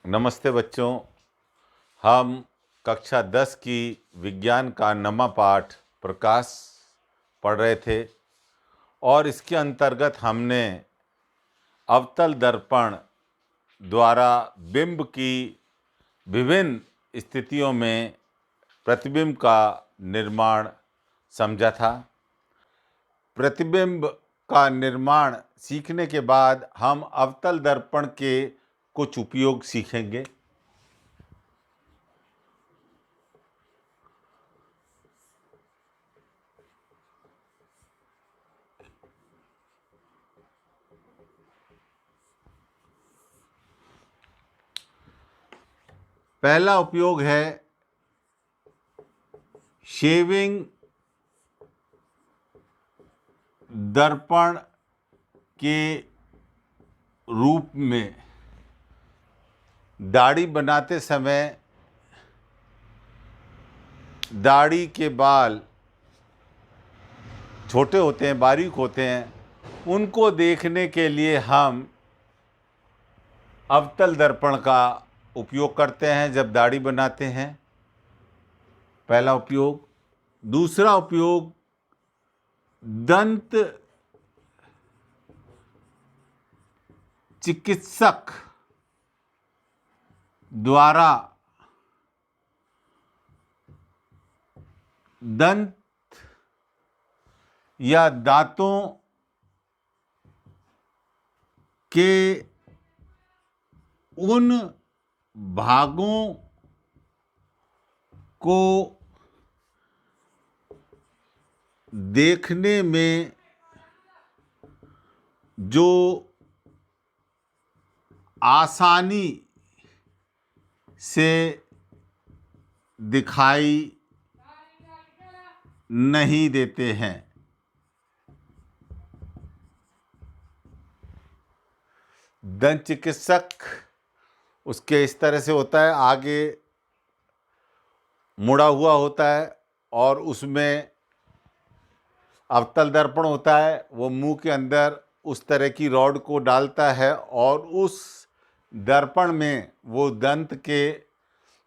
नमस्ते बच्चों। हम कक्षा 10 की विज्ञान का नवा पाठ प्रकाश पढ़ रहे थे और इसके अंतर्गत हमने अवतल दर्पण द्वारा बिंब की विभिन्न स्थितियों में प्रतिबिंब का निर्माण समझा था। प्रतिबिंब का निर्माण सीखने के बाद हम अवतल दर्पण के कुछ उपयोग सीखेंगे। पहला उपयोग है शेविंग दर्पण के रूप में। दाढ़ी बनाते समय दाढ़ी के बाल छोटे होते हैं, बारीक होते हैं, उनको देखने के लिए हम अवतल दर्पण का उपयोग करते हैं जब दाढ़ी बनाते हैं। पहला उपयोग। दूसरा उपयोग दंत चिकित्सक द्वारा दंत या दांतों के उन भागों को देखने में जो आसानी से दिखाई नहीं देते हैं। दंत चिकित्सक उसके इस तरह से होता है, आगे मुड़ा हुआ होता है और उसमें अवतल दर्पण होता है। वो मुंह के अंदर उस तरह की रॉड को डालता है और उस दर्पण में वो दंत के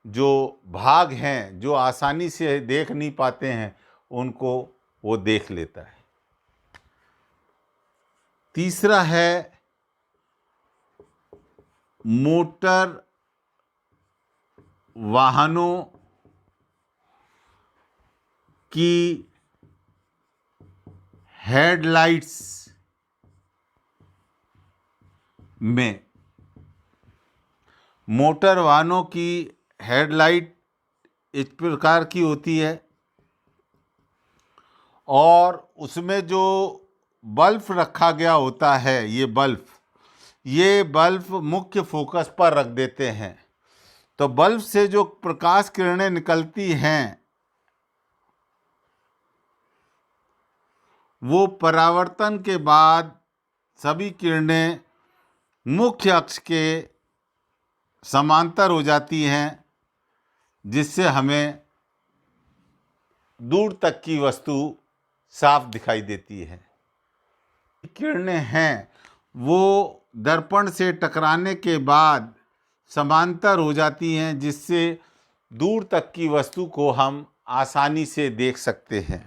जो भाग हैं जो आसानी से देख नहीं पाते हैं उनको वो देख लेता है। तीसरा है मोटर वाहनों की हेडलाइट्स में। मोटर वाहनों की हेडलाइट इस प्रकार की होती है और उसमें जो बल्ब रखा गया होता है, ये बल्ब मुख्य फोकस पर रख देते हैं। तो बल्ब से जो प्रकाश किरणें निकलती हैं वो परावर्तन के बाद सभी किरणें मुख्य अक्ष के समांतर हो जाती हैं, जिससे हमें दूर तक की वस्तु साफ दिखाई देती है। किरणें हैं वो दर्पण से टकराने के बाद समांतर हो जाती हैं, जिससे दूर तक की वस्तु को हम आसानी से देख सकते हैं।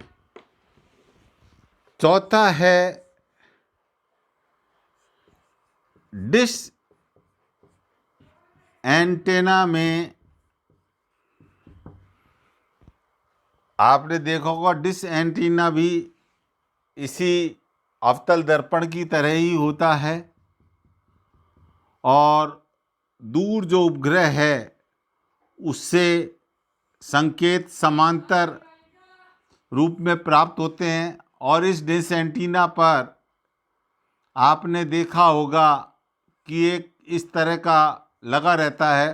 चौथा है डिश एंटेना में। आपने देखा होगा डिश एंटीना भी इसी अवतल दर्पण की तरह ही होता है और दूर जो उपग्रह है उससे संकेत समांतर रूप में प्राप्त होते हैं। और इस डिश एंटीना पर आपने देखा होगा कि एक इस तरह का लगा रहता है,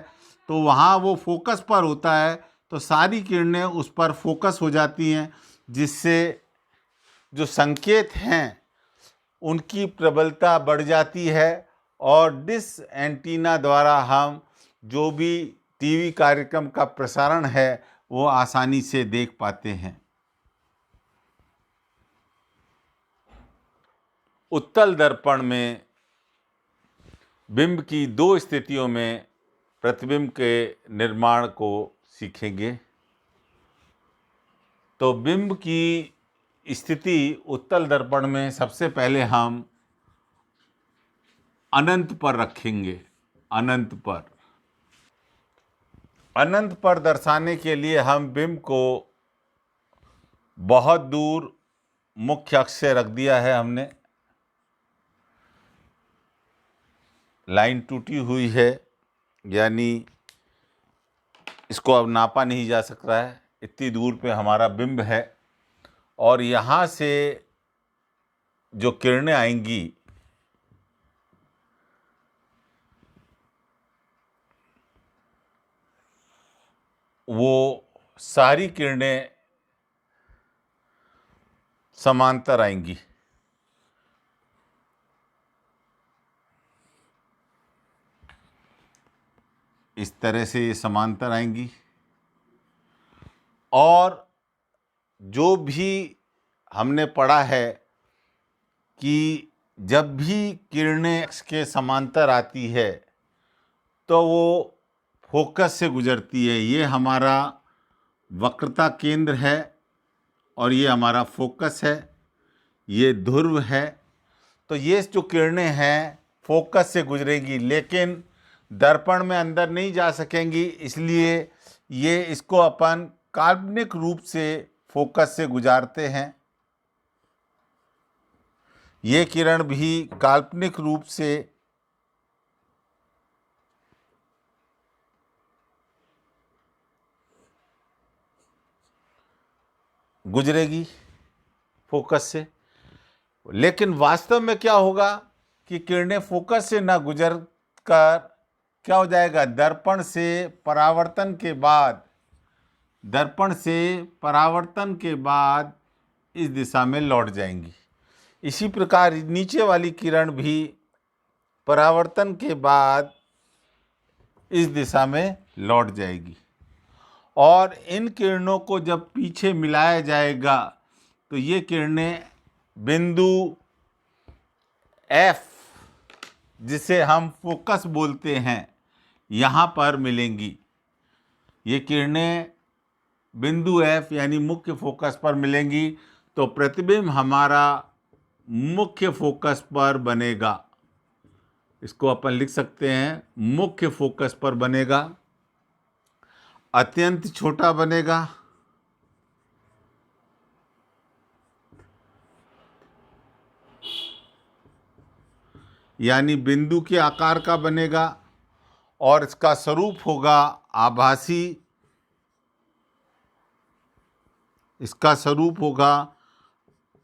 तो वहाँ वो फोकस पर होता है तो सारी किरणें उस पर फोकस हो जाती हैं, जिससे जो संकेत हैं उनकी प्रबलता बढ़ जाती है और डिश एंटीना द्वारा हम जो भी टीवी कार्यक्रम का प्रसारण है वो आसानी से देख पाते हैं। उत्तल दर्पण में बिंब की दो स्थितियों में प्रतिबिंब के निर्माण को सीखेंगे। तो बिंब की स्थिति उत्तल दर्पण में सबसे पहले हम अनंत पर रखेंगे। अनंत पर दर्शाने के लिए हम बिंब को बहुत दूर मुख्य अक्ष से रख दिया है हमने। लाइन टूटी हुई है, यानी इसको अब नापा नहीं जा सकता है, इतनी दूर पे हमारा बिंब है। और यहाँ से जो किरणें आएंगी वो सारी किरणें समांतर आएंगी। इस तरह से ये समांतर आएंगी। और जो भी हमने पढ़ा है कि जब भी किरणें अक्ष के समांतर आती है तो वो फोकस से गुजरती है। ये हमारा वक्रता केंद्र है और ये हमारा फोकस है, ये ध्रुव है। तो ये जो किरणें हैं फोकस से गुजरेंगी, लेकिन दर्पण में अंदर नहीं जा सकेंगी, इसलिए ये इसको अपन काल्पनिक रूप से फोकस से गुजारते हैं। ये किरण भी काल्पनिक रूप से गुजरेगी फोकस से। लेकिन वास्तव में क्या होगा कि किरणें फोकस से ना गुजर कर क्या हो जाएगा, दर्पण से परावर्तन के बाद इस दिशा में लौट जाएंगी। इसी प्रकार नीचे वाली किरण भी परावर्तन के बाद इस दिशा में लौट जाएगी। और इन किरणों को जब पीछे मिलाया जाएगा तो ये किरणें बिंदु F, जिसे हम फोकस बोलते हैं, यहाँ पर मिलेंगी। ये किरणें बिंदु F यानी मुख्य फोकस पर मिलेंगी। तो प्रतिबिंब हमारा मुख्य फोकस पर बनेगा। इसको अपन लिख सकते हैं, मुख्य फोकस पर बनेगा, अत्यंत छोटा बनेगा। यानी बिंदु के आकार का बनेगा और इसका स्वरूप होगा आभासी। इसका स्वरूप होगा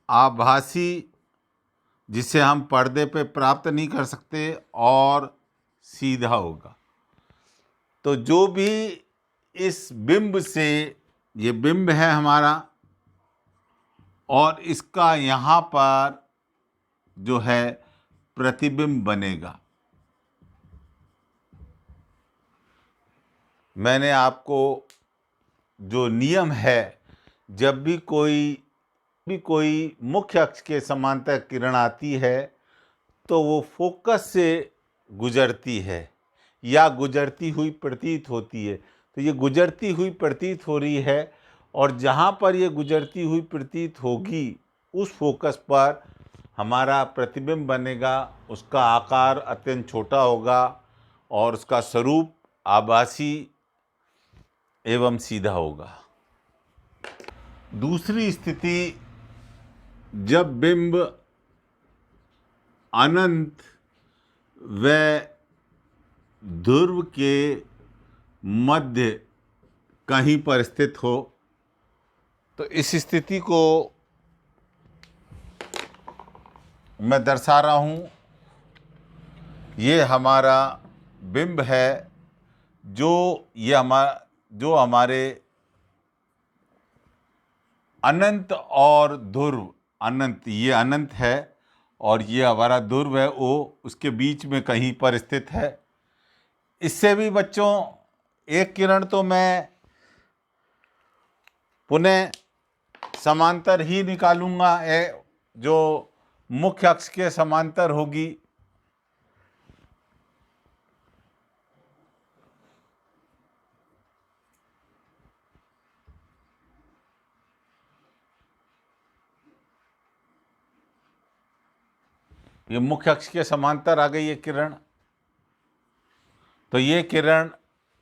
आभासी, जिसे हम पर्दे पे प्राप्त नहीं कर सकते, और सीधा होगा। तो जो भी इस बिंब से, ये बिंब है हमारा, और इसका यहाँ पर जो है प्रतिबिंब बनेगा। मैंने आपको जो नियम है, जब भी कोई मुख्य अक्ष के समांतर किरण आती है तो वो फोकस से गुजरती है या गुजरती हुई प्रतीत होती है। तो ये गुजरती हुई प्रतीत हो रही है, और जहाँ पर ये गुजरती हुई प्रतीत होगी उस फोकस पर हमारा प्रतिबिंब बनेगा। उसका आकार अत्यंत छोटा होगा और उसका स्वरूप आभासी एवं सीधा होगा। दूसरी स्थिति, जब बिंब अनंत व ध्रुव के मध्य कहीं पर स्थित हो, तो इस स्थिति को मैं दर्शा रहा हूँ। ये हमारा बिंब है, जो हमारे अनंत और ध्रुव, अनंत, ये अनंत है और ये हमारा ध्रुव है, वो उसके बीच में कहीं पर स्थित है। इससे भी बच्चों एक किरण तो मैं पुनः समांतर ही निकालूंगा, जो मुख्य अक्ष के समांतर होगी। ये मुख्य अक्ष के समांतर आ गई ये किरण। तो ये किरण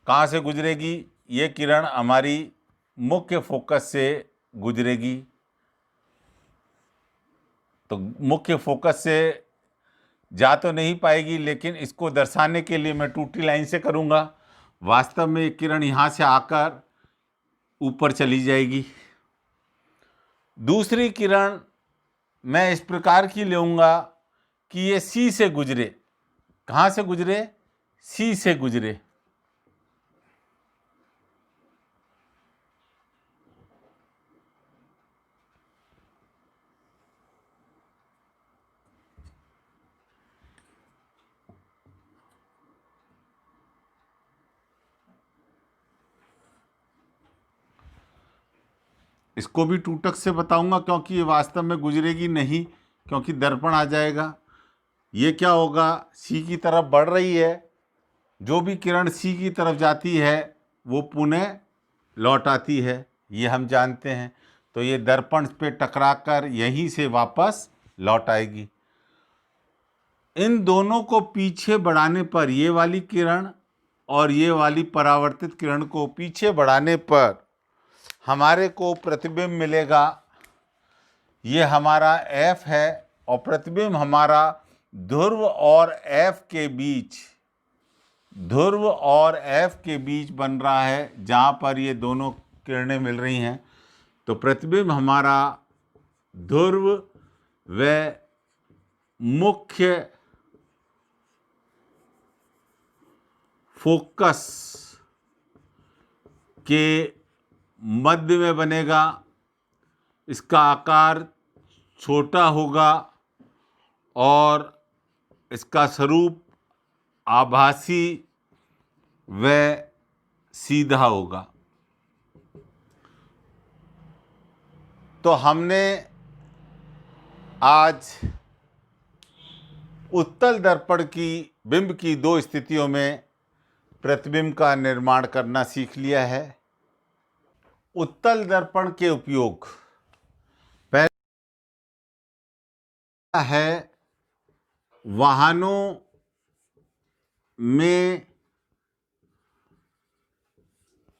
कहाँ से गुजरेगी? ये किरण हमारी मुख्य फोकस से गुजरेगी। तो मुख्य फोकस से जा तो नहीं पाएगी, लेकिन इसको दर्शाने के लिए मैं टूटी लाइन से करूँगा। वास्तव में ये किरण यहाँ से आकर ऊपर चली जाएगी। दूसरी किरण मैं इस प्रकार की लूँगा कि ये सी से गुजरे। कहाँ से गुजरे? सी से गुजरे। इसको भी टूटक से बताऊंगा, क्योंकि ये वास्तव में गुजरेगी नहीं, क्योंकि दर्पण आ जाएगा। ये क्या होगा? सी की तरफ बढ़ रही है। जो भी किरण सी की तरफ जाती है वो पुनः लौट आती है, ये हम जानते हैं। तो ये दर्पण पे टकराकर यहीं से वापस लौट आएगी। इन दोनों को पीछे बढ़ाने पर, ये वाली किरण और ये वाली परावर्तित किरण को पीछे बढ़ाने पर हमारे को प्रतिबिंब मिलेगा। ये हमारा F है और प्रतिबिंब हमारा ध्रुव और F के बीच, ध्रुव और F के बीच बन रहा है, जहाँ पर ये दोनों किरणें मिल रही हैं। तो प्रतिबिंब हमारा ध्रुव व मुख्य फोकस के मध्य में बनेगा। इसका आकार छोटा होगा और इसका स्वरूप आभासी व सीधा होगा। तो हमने आज उत्तल दर्पण की बिंब की दो स्थितियों में प्रतिबिंब का निर्माण करना सीख लिया है। उत्तल दर्पण के उपयोग पहला है वाहनों में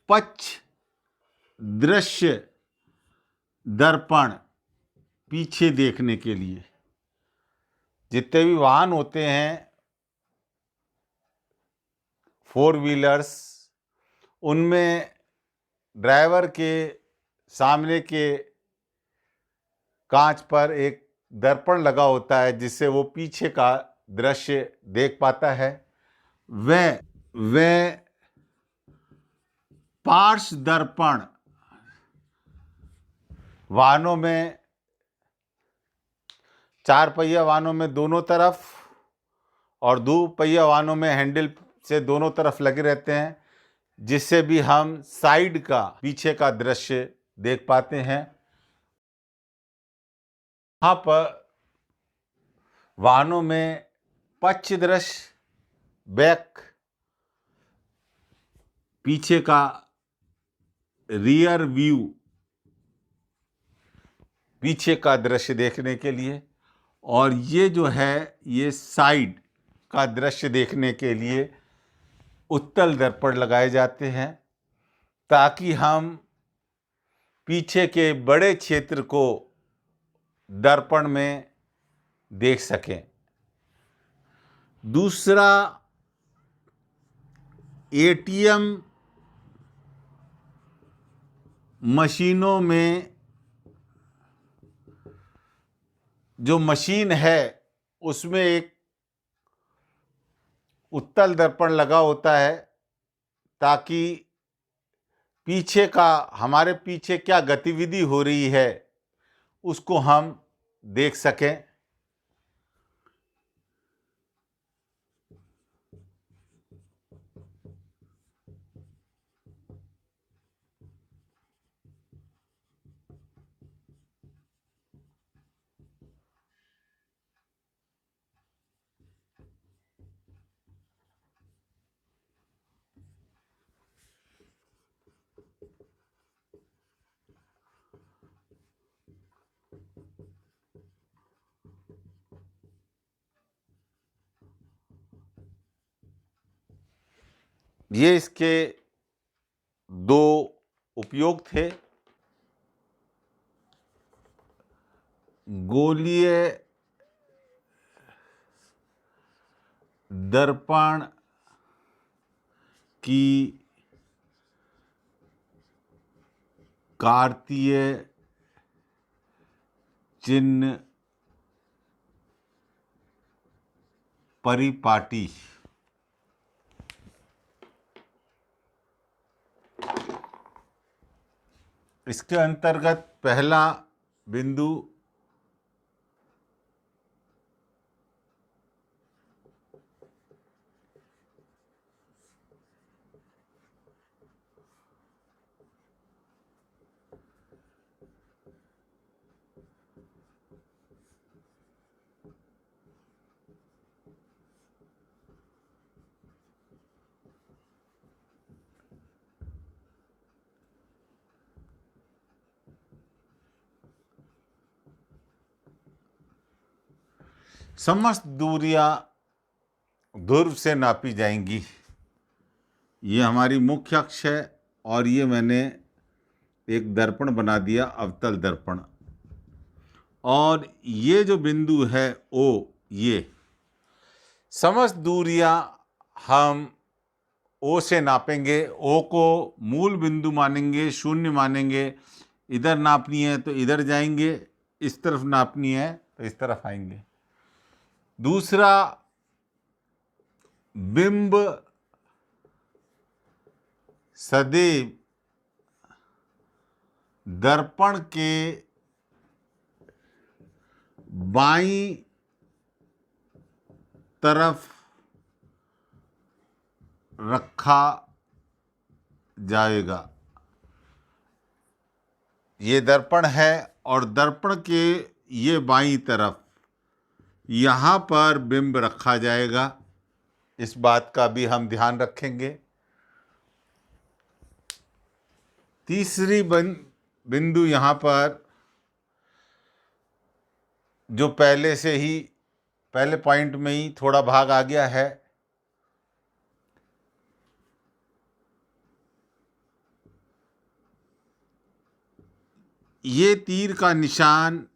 पक्ष दृश्य दर्पण पीछे देखने के लिए। जितने भी वाहन होते हैं, फोर व्हीलर्स, उनमें ड्राइवर के सामने के कांच पर एक दर्पण लगा होता है, जिससे वो पीछे का दृश्य देख पाता है। वह पार्श्व दर्पण वाहनों में, चार पहिया वाहनों में दोनों तरफ और दो पहिया वाहनों में हैंडल से दोनों तरफ लगे रहते हैं, जिससे भी हम साइड का, पीछे का दृश्य देख पाते हैं। यहाँ पर वाहनों में पक्ष दृश्य, बैक, पीछे का रियर व्यू, पीछे का दृश्य देखने के लिए, और ये जो है ये साइड का दृश्य देखने के लिए उत्तल दर्पण लगाए जाते हैं, ताकि हम पीछे के बड़े क्षेत्र को दर्पण में देख सकें। दूसरा, एटीएम मशीनों में जो मशीन है उसमें एक उत्तल दर्पण लगा होता है, ताकि पीछे का, हमारे पीछे क्या गतिविधि हो रही है उसको हम देख सकें। ये इसके दो उपयोग थे। गोलीय दर्पण की कार्तीय चिन्ह परिपाटी। इसके अंतर्गत पहला बिंदु समस्त दूरियां ध्रुव से नापी जाएंगी। ये हमारी मुख्य अक्ष है और ये मैंने एक दर्पण बना दिया, अवतल दर्पण। और ये जो बिंदु है ओ, ये समस्त दूरियां हम ओ से नापेंगे। ओ को मूल बिंदु मानेंगे, शून्य मानेंगे। इधर नापनी है तो इधर जाएंगे, इस तरफ नापनी है तो इस तरफ आएंगे। दूसरा, बिंब सदैव दर्पण के बाईं तरफ रखा जाएगा। ये दर्पण है और दर्पण के ये बाईं तरफ यहाँ पर बिंब रखा जाएगा। इस बात का भी हम ध्यान रखेंगे। तीसरी बिंदु यहाँ पर जो पहले से ही, पहले पॉइंट में ही थोड़ा भाग आ गया है, ये तीर का निशान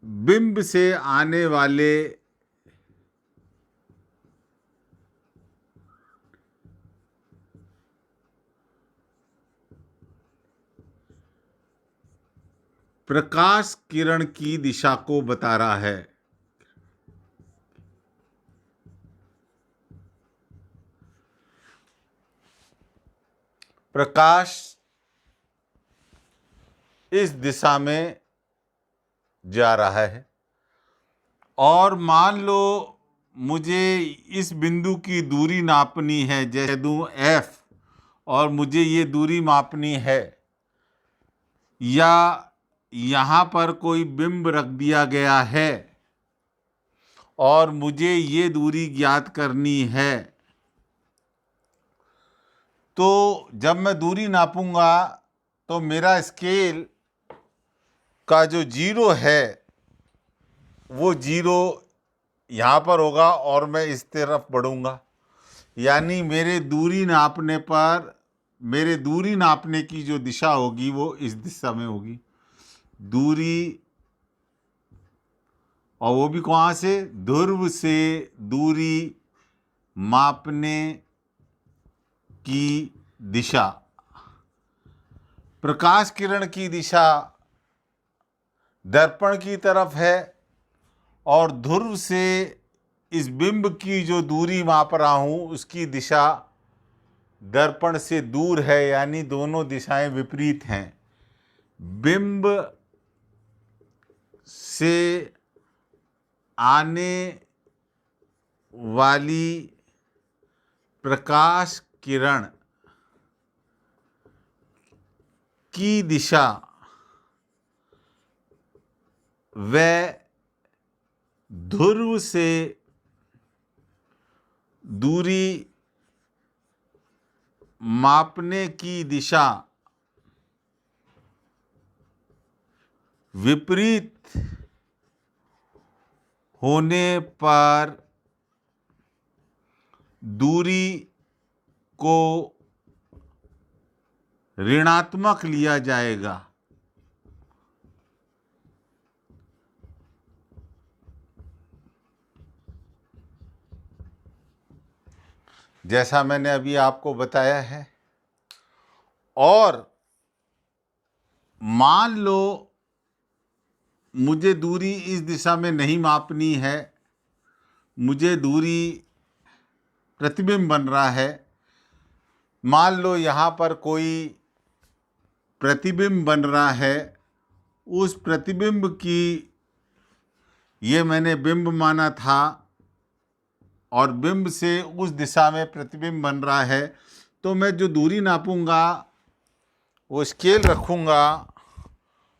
बिंब से आने वाले प्रकाश किरण की दिशा को बता रहा है। प्रकाश इस दिशा में जा रहा है और मान लो मुझे इस बिंदु की दूरी नापनी है, जैसे दूं F, और मुझे ये दूरी मापनी है, या यहाँ पर कोई बिंब रख दिया गया है और मुझे ये दूरी ज्ञात करनी है। तो जब मैं दूरी नापूंगा तो मेरा स्केल का जो जीरो है वो जीरो यहाँ पर होगा और मैं इस तरफ बढ़ूंगा। यानी मेरे दूरी नापने पर, मेरे दूरी नापने की जो दिशा होगी वो इस दिशा में होगी। दूरी, और वो भी कहाँ से? ध्रुव से दूरी मापने की दिशा। प्रकाश किरण की दिशा दर्पण की तरफ है और ध्रुव से इस बिंब की जो दूरी माप रहा हूं उसकी दिशा दर्पण से दूर है, यानी दोनों दिशाएं विपरीत हैं। बिंब से आने वाली प्रकाश किरण की दिशा वह ध्रुव से दूरी मापने की दिशा विपरीत होने पर दूरी को ऋणात्मक लिया जाएगा। जैसा मैंने अभी आपको बताया है। और मान लो मुझे दूरी इस दिशा में नहीं मापनी है, मुझे दूरी प्रतिबिंब बन रहा है। मान लो यहाँ पर कोई प्रतिबिंब बन रहा है, उस प्रतिबिंब की ये मैंने बिंब माना था और बिंब से उस दिशा में प्रतिबिंब बन रहा है, तो मैं जो दूरी नापूंगा वो स्केल रखूँगा,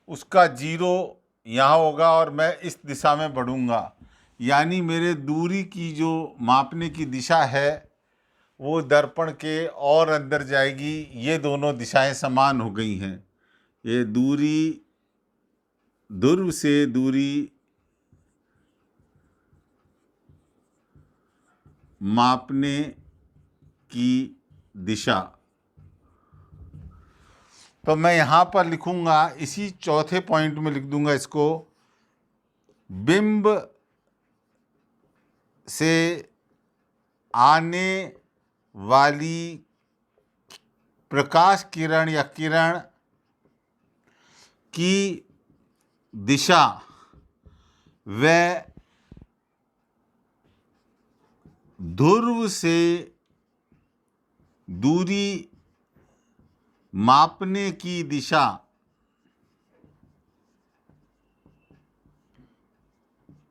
उसका 0 यहाँ होगा और मैं इस दिशा में बढ़ूँगा। यानी मेरे दूरी की जो मापने की दिशा है वो दर्पण के और अंदर जाएगी। ये दोनों दिशाएं समान हो गई हैं। ये दूरी, ध्रुव से दूरी मापने की दिशा। तो मैं यहाँ पर लिखूँगा, इसी चौथे पॉइंट में लिख दूँगा इसको, बिंब से आने वाली प्रकाश किरण या किरण की दिशा व ध्रुव से दूरी मापने की दिशा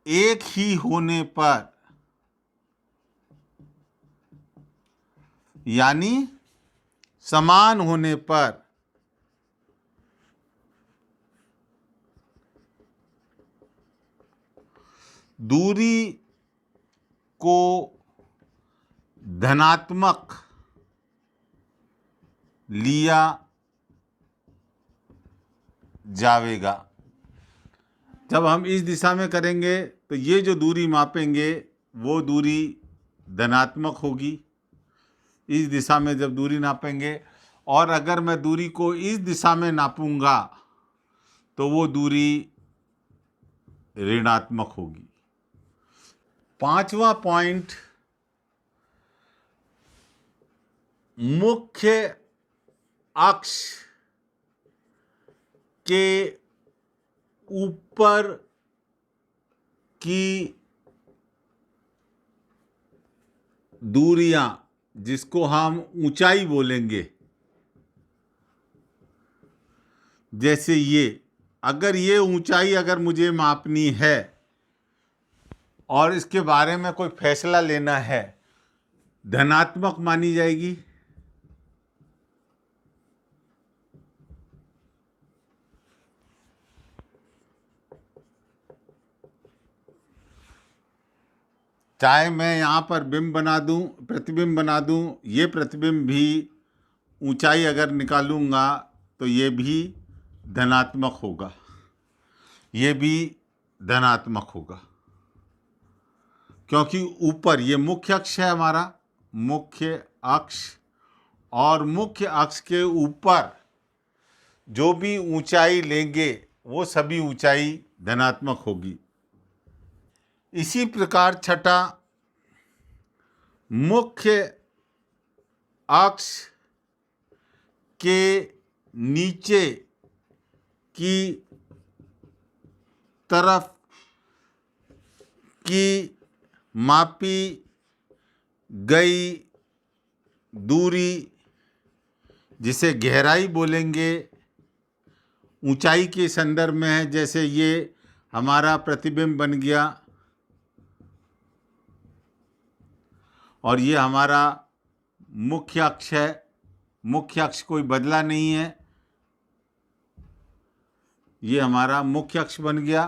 एक ही होने पर, यानी समान होने पर, दूरी को धनात्मक लिया जाएगा। जब हम इस दिशा में करेंगे तो ये जो दूरी मापेंगे वो दूरी धनात्मक होगी, इस दिशा में जब दूरी नापेंगे। और अगर मैं दूरी को इस दिशा में नापूंगा तो वो दूरी ऋणात्मक होगी। पांचवा पॉइंट, मुख्य अक्ष के ऊपर की दूरियां, जिसको हम ऊंचाई बोलेंगे, जैसे ये, अगर ये ऊंचाई अगर मुझे मापनी है और इसके बारे में कोई फैसला लेना है, धनात्मक मानी जाएगी। चाहे मैं यहाँ पर बिंब बना दूँ, प्रतिबिंब बना दूँ, ये प्रतिबिंब भी ऊंचाई अगर निकालूंगा तो ये भी धनात्मक होगा, ये भी धनात्मक होगा, क्योंकि ऊपर ये मुख्य अक्ष है हमारा, मुख्य अक्ष, और मुख्य अक्ष के ऊपर जो भी ऊंचाई लेंगे वो सभी ऊंचाई धनात्मक होगी। इसी प्रकार छठा, मुख्य अक्ष के नीचे की तरफ की मापी गई दूरी, जिसे गहराई बोलेंगे, ऊंचाई के संदर्भ में है। जैसे ये हमारा प्रतिबिंब बन गया और ये हमारा मुख्य अक्ष है, मुख्य अक्ष कोई बदला नहीं है, ये हमारा मुख्य अक्ष बन गया।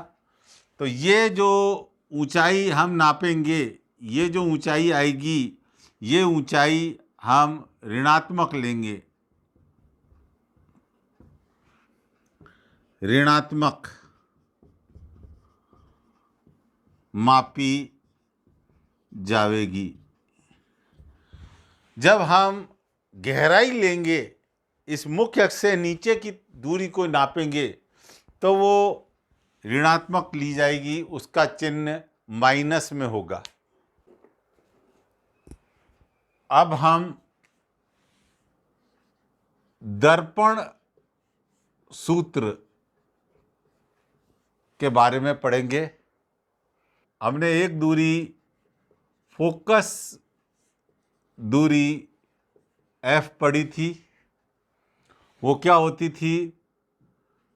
तो ये जो ऊंचाई हम नापेंगे, ये जो ऊंचाई आएगी, ये ऊंचाई हम ऋणात्मक लेंगे, ऋणात्मक मापी जाएगी। जब हम गहराई लेंगे, इस मुख्य अक्ष से नीचे की दूरी को नापेंगे, तो वो ऋणात्मक ली जाएगी, उसका चिन्ह माइनस में होगा। अब हम दर्पण सूत्र के बारे में पढ़ेंगे। हमने एक दूरी, फोकस दूरी F पढ़ी थी। वो क्या होती थी?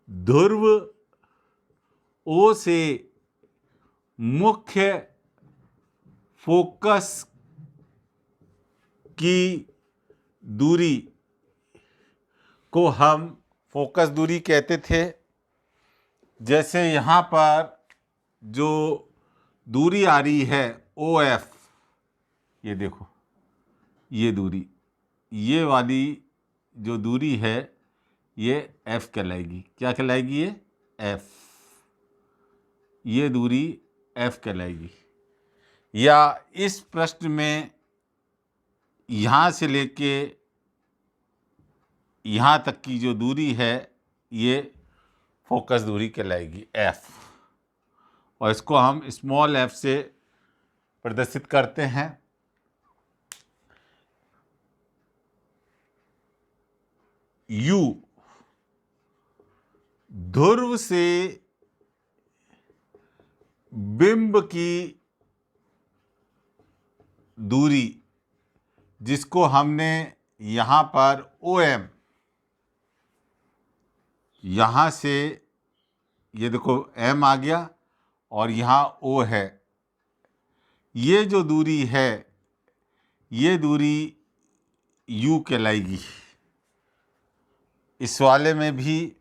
ध्रुव O से मुख्य फोकस की दूरी को हम फोकस दूरी कहते थे। जैसे यहाँ पर जो दूरी आ रही है OF, ये देखो, ये दूरी, ये वाली जो दूरी है ये F कहलाएगी। क्या कहलाएगी? ये F, ये दूरी F कहलाएगी। या इस प्रश्न में यहाँ से लेके यहाँ तक की जो दूरी है ये फोकस दूरी कहलाएगी F, और इसको हम स्मॉल f से प्रदर्शित करते हैं। U ध्रुव से बिंब की दूरी, जिसको हमने यहाँ पर OM, यहाँ से ये देखो M आ गया और यहाँ O है, ये जो दूरी है ये दूरी U कहलाएगी। इस वाले में भी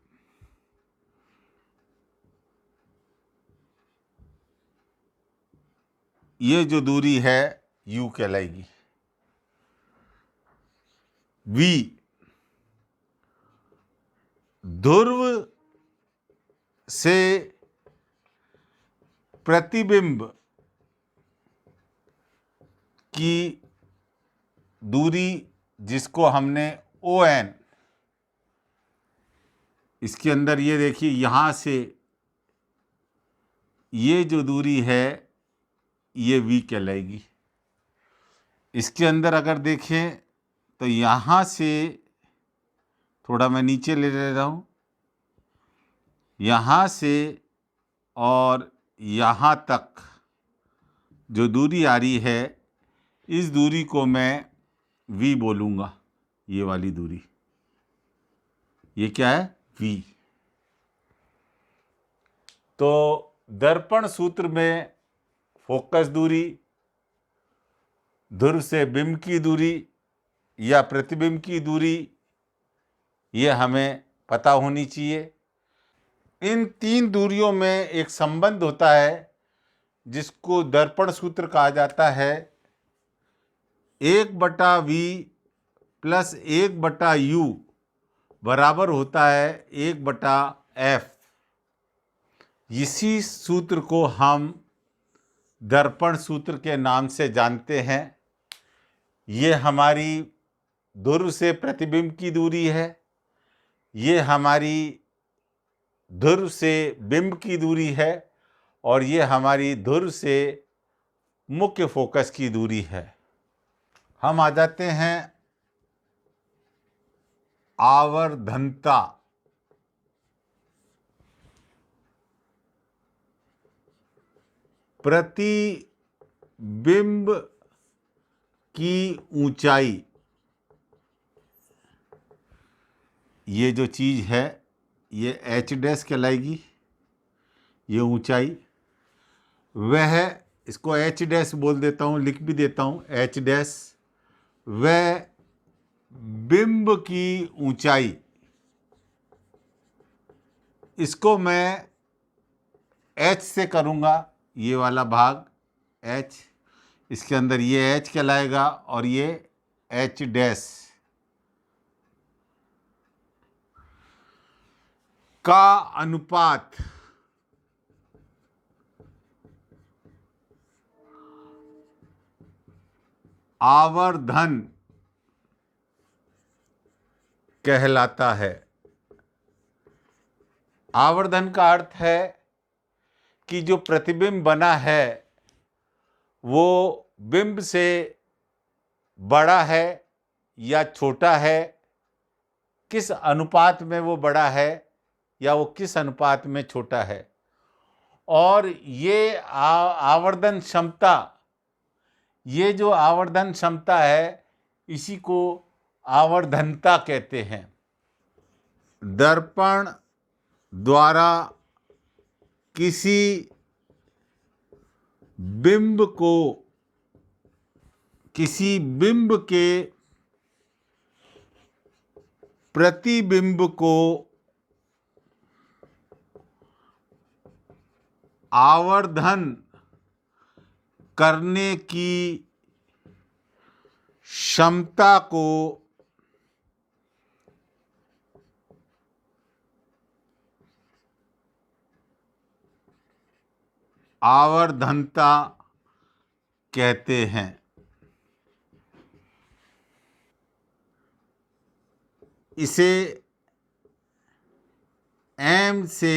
ये जो दूरी है U कहलाएगी। V ध्रुव से प्रतिबिंब की दूरी, जिसको हमने ON, इसके अंदर ये देखिए, यहाँ से ये जो दूरी है ये V कहलाएगी। इसके अंदर अगर देखें तो यहाँ से थोड़ा मैं नीचे ले रहा हूँ, यहाँ से और यहाँ तक जो दूरी आ रही है, इस दूरी को मैं V बोलूँगा। ये वाली दूरी, ये क्या है? V। तो दर्पण सूत्र में फोकस दूरी, ध्रुव से बिंब की दूरी या प्रतिबिंब की दूरी, ये हमें पता होनी चाहिए। इन तीन दूरियों में एक संबंध होता है जिसको दर्पण सूत्र कहा जाता है। 1/V प्लस 1/U बराबर होता है 1/F। इसी सूत्र को हम दर्पण सूत्र के नाम से जानते हैं। ये हमारी ध्रुव से प्रतिबिंब की दूरी है, ये हमारी ध्रुव से बिंब की दूरी है, और ये हमारी ध्रुव से मुख्य फोकस की दूरी है। हम आ जाते हैं आवर्धनता। प्रतिबिंब की ऊंचाई, ये जो चीज है ये H डैश कहलाएगी। ये ऊंचाई, वह, इसको H डैश बोल देता हूँ, लिख भी देता हूँ H डैश, वह बिंब की ऊंचाई, इसको मैं H से करूँगा। ये वाला भाग H, इसके अंदर ये H कहलाएगा और ये H डैश का अनुपात आवर्धन कहलाता है। आवर्धन का अर्थ है कि जो प्रतिबिंब बना है वो बिंब से बड़ा है या छोटा है, किस अनुपात में वो बड़ा है या वो किस अनुपात में छोटा है। और ये आवर्धन क्षमता, ये जो आवर्धन क्षमता है इसी को आवर्धनता कहते हैं। दर्पण द्वारा किसी बिंब को, किसी बिंब के प्रतिबिंब को आवर्धन करने की क्षमता को आवर्धनता कहते हैं। इसे m से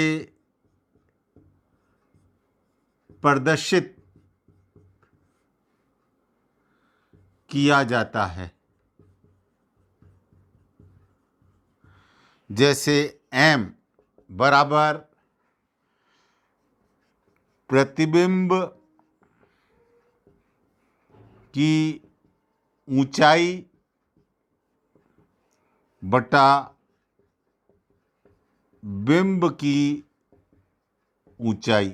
प्रदर्शित किया जाता है। जैसे m बराबर प्रतिबिंब की ऊंचाई बटा बिंब की ऊंचाई।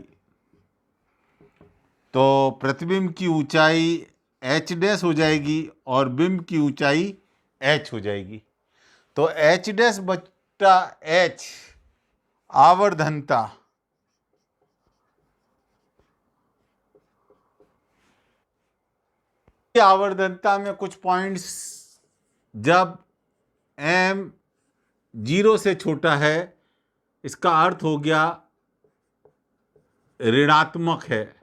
तो प्रतिबिंब की ऊंचाई h डैश हो जाएगी और बिंब की ऊंचाई h हो जाएगी। तो h डैश बटा h आवर्धनता। आवर्धनता में कुछ पॉइंट्स, जब m 0 से छोटा है इसका अर्थ हो गया ऋणात्मक है,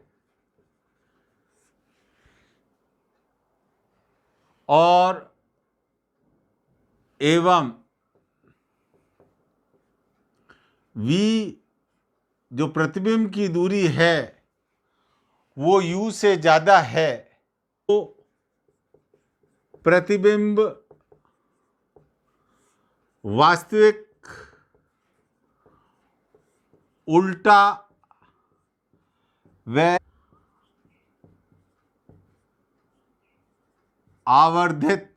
और एवं v जो प्रतिबिंब की दूरी है वो u से ज्यादा है, तो प्रतिबिंब वास्तविक उल्टा व आवर्धित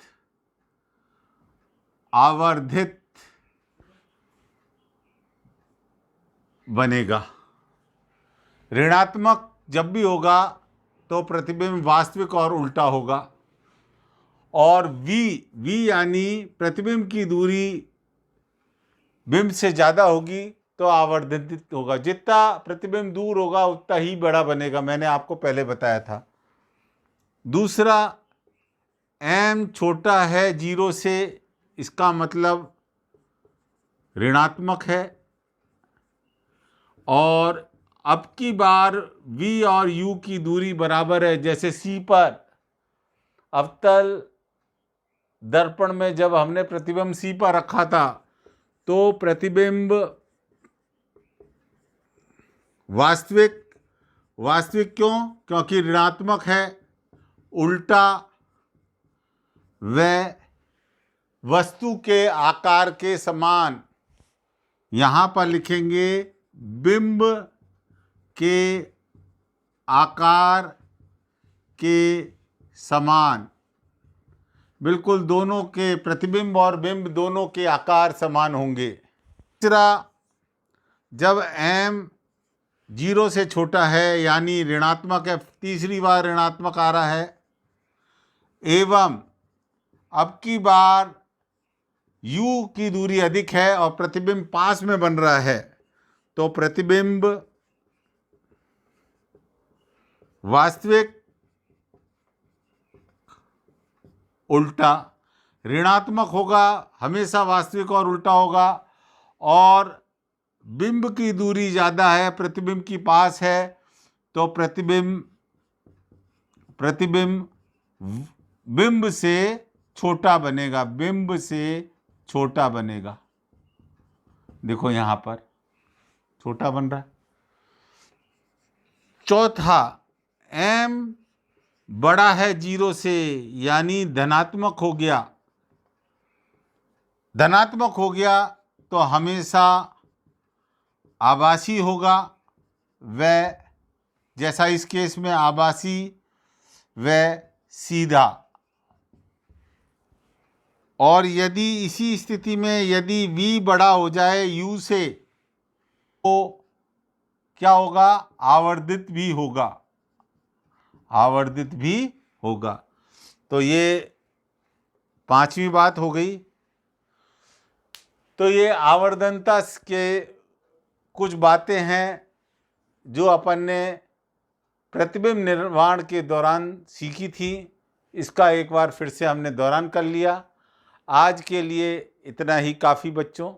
बनेगा। ऋणात्मक जब भी होगा तो प्रतिबिंब वास्तविक और उल्टा होगा, और v यानी प्रतिबिंब की दूरी बिंब से ज़्यादा होगी तो आवर्धित होगा। जितना प्रतिबिंब दूर होगा उतना ही बड़ा बनेगा, मैंने आपको पहले बताया था। दूसरा, m छोटा है 0 से, इसका मतलब ऋणात्मक है, और अब की बार v और u की दूरी बराबर है। जैसे C पर अवतल दर्पण में जब हमने प्रतिबिंब C पर रखा था तो प्रतिबिंब वास्तविक क्यों? क्योंकि ऋणात्मक है, उल्टा व वस्तु के आकार के समान। यहाँ पर लिखेंगे बिंब के आकार के समान। बिल्कुल दोनों के, प्रतिबिंब और बिंब दोनों के आकार समान होंगे। तीसरा, जब m 0 से छोटा है यानी ऋणात्मक है, तीसरी बार ऋणात्मक आ रहा है, एवं अब की बार u की दूरी अधिक है और प्रतिबिंब पास में बन रहा है, तो प्रतिबिंब वास्तविक उल्टा। ऋणात्मक होगा, हमेशा वास्तविक और उल्टा होगा, और बिंब की दूरी ज़्यादा है, प्रतिबिंब की पास है, तो प्रतिबिंब बिंब से छोटा बनेगा, बिंब से छोटा बनेगा। देखो यहाँ पर छोटा बन रहा है। चौथा, m बड़ा है 0 से, यानी धनात्मक हो गया। धनात्मक हो गया तो हमेशा आभासी होगा, वह जैसा इस केस में आभासी वह सीधा। और यदि इसी स्थिति में यदि v बड़ा हो जाए u से, तो क्या होगा? आवर्धित भी होगा, आवर्धित भी होगा। तो ये 5वीं बात हो गई। तो ये आवर्धनता के कुछ बातें हैं जो अपन ने प्रतिबिंब निर्माण के दौरान सीखी थी। इसका एक बार फिर से हमने दौरान कर लिया। आज के लिए इतना ही काफ़ी बच्चों।